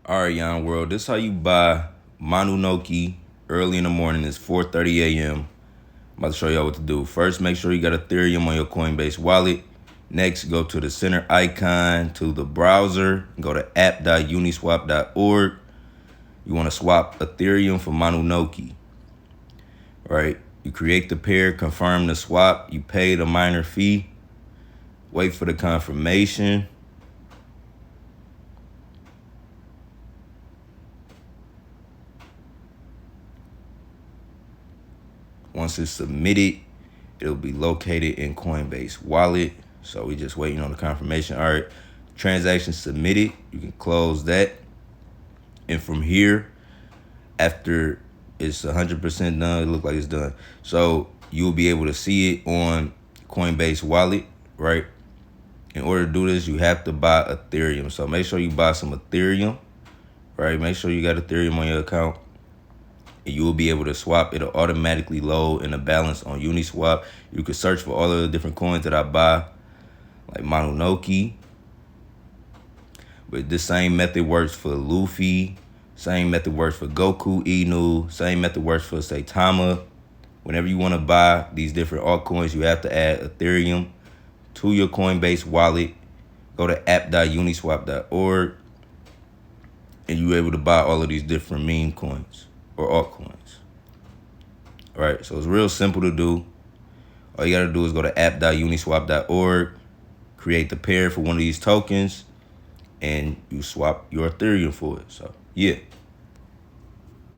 All right, Yon World, this is how you buy Mononoke early in the morning. It's 4:30 a.m. I'm about to show y'all what to do. First, make sure you got Ethereum on your Coinbase wallet. Next, go to the center icon to the browser. Go to app.uniswap.org. You want to swap Ethereum for Mononoke. Right? You create the pair, confirm the swap. You pay the miner fee. Wait for the confirmation. Once it's submitted, it'll be located in Coinbase Wallet. So we just waiting on the confirmation. All right, transaction submitted. You can close that. And from here, after it's 100% done, it looks like it's done. So you'll be able to see it on Coinbase Wallet, right? In order to do this, you have to buy Ethereum. So make sure you buy some Ethereum, right? Make sure you got Ethereum on your account. And you will be able to swap. It'll automatically load in a balance on Uniswap. You can search for all of the different coins that I buy, like Mononoke. But this same method works for LUFFY. Same method works for GOKU, Inu. Same method works for Saitama. Whenever you want to buy these different altcoins, you have to add Ethereum to your Coinbase wallet. Go to app.uniswap.org. And you're able to buy all of these different meme coins or altcoins. All right, so it's real simple to do. All you gotta do is go to app.uniswap.org, create the pair for one of these tokens, and you swap your Ethereum for it. So yeah.